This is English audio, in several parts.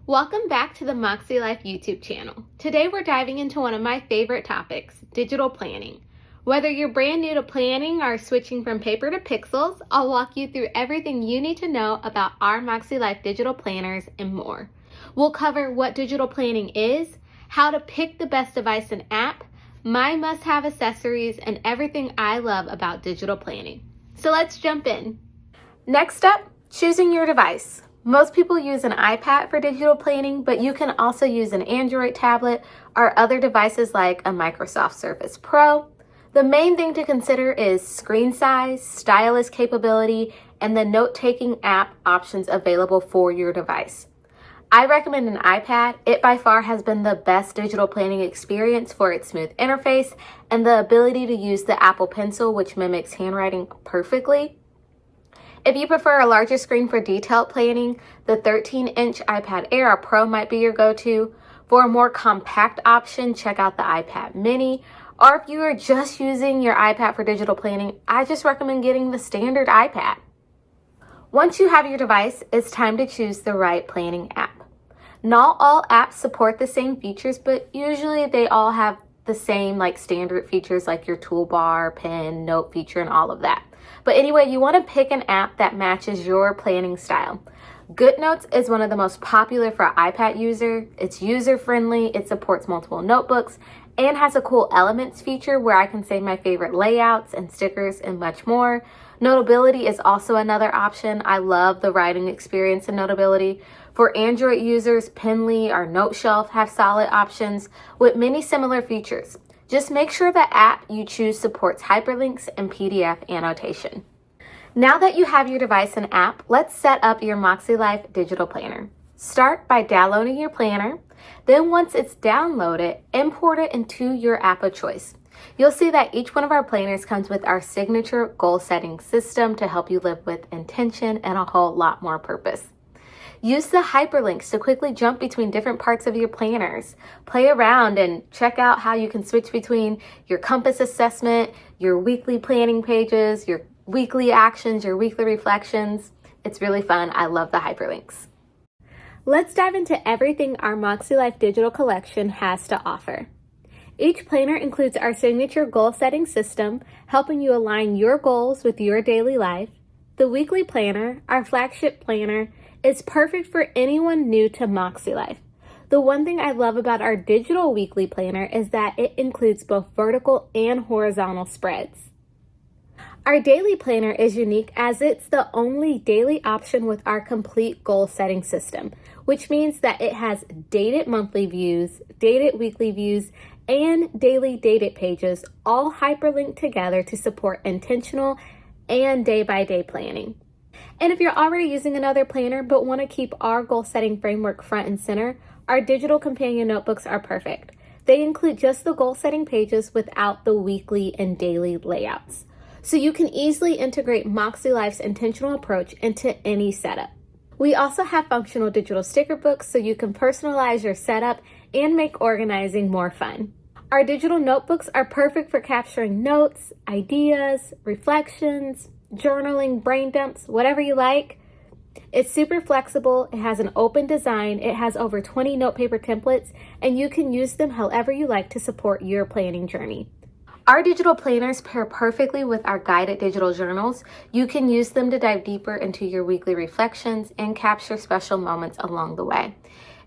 Welcome back to the Mäskēlife YouTube channel. Today we're diving into one of my favorite topics, digital planning. Whether you're brand new to planning or switching from paper to pixels, I'll walk you through everything you need to know about our Mäskēlife digital planners and more. We'll cover what digital planning is, how to pick the best device and app, my must-have accessories, and everything I love about digital planning. So let's jump in. Next up, choosing your device. Most people use an iPad for digital planning, but you can also use an Android tablet or other devices like a Microsoft Surface Pro. The main thing to consider is screen size, stylus capability, and the note-taking app options available for your device. I recommend an iPad. It by far has been the best digital planning experience for its smooth interface and the ability to use the Apple Pencil, which mimics handwriting perfectly. If you prefer a larger screen for detailed planning, the 13-inch iPad Air Pro might be your go-to. For a more compact option, check out the iPad Mini. Or if you are just using your iPad for digital planning, I just recommend getting the standard iPad. Once you have your device, it's time to choose the right planning app. Not all apps support the same features, but usually they all have the same standard features like your toolbar, pen, note feature, and all of that. But anyway, you want to pick an app that matches your planning style. GoodNotes is one of the most popular for iPad user. It's user-friendly, it supports multiple notebooks, and has a cool Elements feature where I can save my favorite layouts and stickers and much more. Notability is also another option. I love the writing experience in Notability. For Android users, Penly or NoteShelf have solid options with many similar features. Just make sure the app you choose supports hyperlinks and PDF annotation. Now that you have your device and app, let's set up your Mäskēlife digital planner. Start by downloading your planner. Then once it's downloaded, import it into your app of choice. You'll see that each one of our planners comes with our signature goal setting system to help you live with intention and a whole lot more purpose. Use the hyperlinks to quickly jump between different parts of your planners. Play around and check out how you can switch between your compass assessment, your weekly planning pages, your weekly actions, your weekly reflections. It's really fun. I love the hyperlinks. Let's dive into everything our Mäskēlife digital collection has to offer. Each planner includes our signature goal setting system, helping you align your goals with your daily life. The weekly planner, our flagship planner, is perfect for anyone new to Mäskēlife. The one thing I love about our digital weekly planner is that it includes both vertical and horizontal spreads. Our daily planner is unique as it's the only daily option with our complete goal setting system, which means that it has dated monthly views, dated weekly views, and daily dated pages all hyperlinked together to support intentional and day-by-day planning. And if you're already using another planner but want to keep our goal setting framework front and center, our digital companion notebooks are perfect. They include just the goal setting pages without the weekly and daily layouts. So you can easily integrate Mäskēlife's intentional approach into any setup. We also have functional digital sticker books so you can personalize your setup and make organizing more fun. Our digital notebooks are perfect for capturing notes, ideas, reflections, journaling, brain dumps, whatever you like. It's super flexible, it has an open design, it has over 20 notepaper templates, and you can use them however you like to support your planning journey. Our digital planners pair perfectly with our guided digital journals. You can use them to dive deeper into your weekly reflections and capture special moments along the way.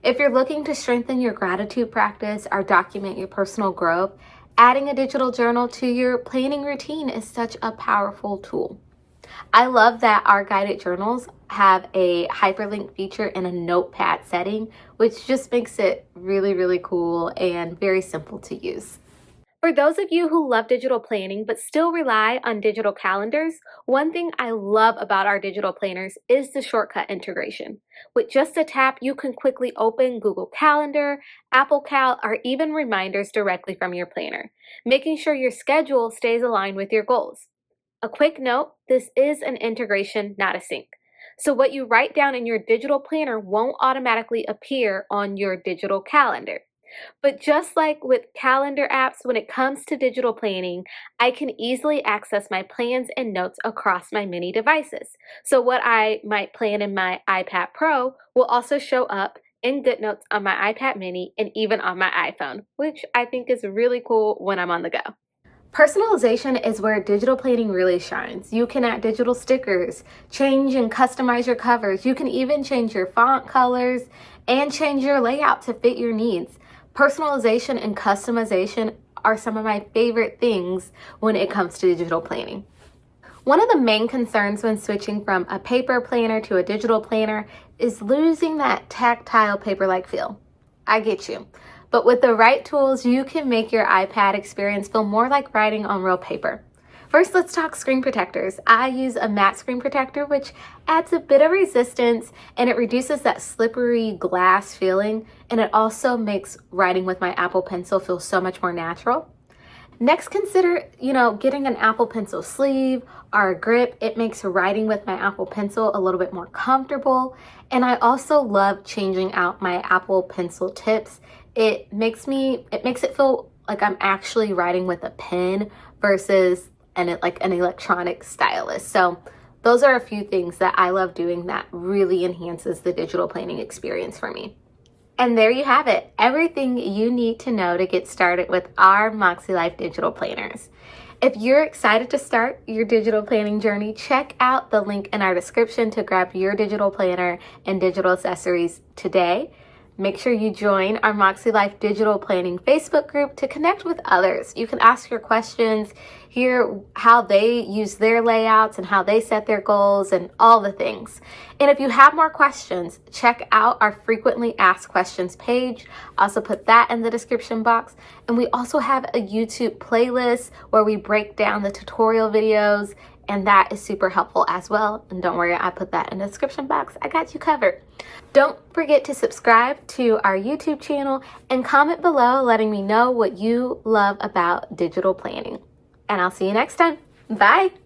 If you're looking to strengthen your gratitude practice or document your personal growth, adding a digital journal to your planning routine is such a powerful tool. I love that our guided journals have a hyperlink feature in a notepad setting, which just makes it really, really cool and very simple to use. For those of you who love digital planning but still rely on digital calendars, one thing I love about our digital planners is the shortcut integration. With just a tap, you can quickly open Google Calendar, Apple Cal, or even reminders directly from your planner, making sure your schedule stays aligned with your goals. A quick note, this is an integration, not a sync. So what you write down in your digital planner won't automatically appear on your digital calendar. But just like with calendar apps, when it comes to digital planning, I can easily access my plans and notes across my many devices. So what I might plan in my iPad Pro will also show up in GoodNotes on my iPad mini, and even on my iPhone, which I think is really cool when I'm on the go. Personalization is where digital planning really shines. You can add digital stickers, change and customize your covers. You can even change your font colors and change your layout to fit your needs. Personalization and customization are some of my favorite things when it comes to digital planning. One of the main concerns when switching from a paper planner to a digital planner is losing that tactile paper-like feel. I get you. But with the right tools, you can make your iPad experience feel more like writing on real paper. First, let's talk screen protectors. I use a matte screen protector, which adds a bit of resistance and it reduces that slippery glass feeling. And it also makes writing with my Apple Pencil feel so much more natural. Next, consider, getting an Apple Pencil sleeve or a grip. It makes writing with my Apple Pencil a little bit more comfortable. And I also love changing out my Apple Pencil tips. It makes it feel like I'm actually writing with a pen versus an electronic stylus. So those are a few things that I love doing that really enhances the digital planning experience for me. And there you have it, everything you need to know to get started with our Mäskēlife digital planners. If you're excited to start your digital planning journey, check out the link in our description to grab your digital planner and digital accessories today. Make sure you join our Mäskēlife digital planning Facebook group to connect with others. You can ask your questions, hear how they use their layouts and how they set their goals and all the things. And if you have more questions, check out our frequently asked questions page. I also put that in the description box. And we also have a YouTube playlist where we break down the tutorial videos, and that is super helpful as well. And don't worry, I put that in the description box. I got you covered. Don't forget to subscribe to our YouTube channel and comment below letting me know what you love about digital planning. And I'll see you next time. Bye.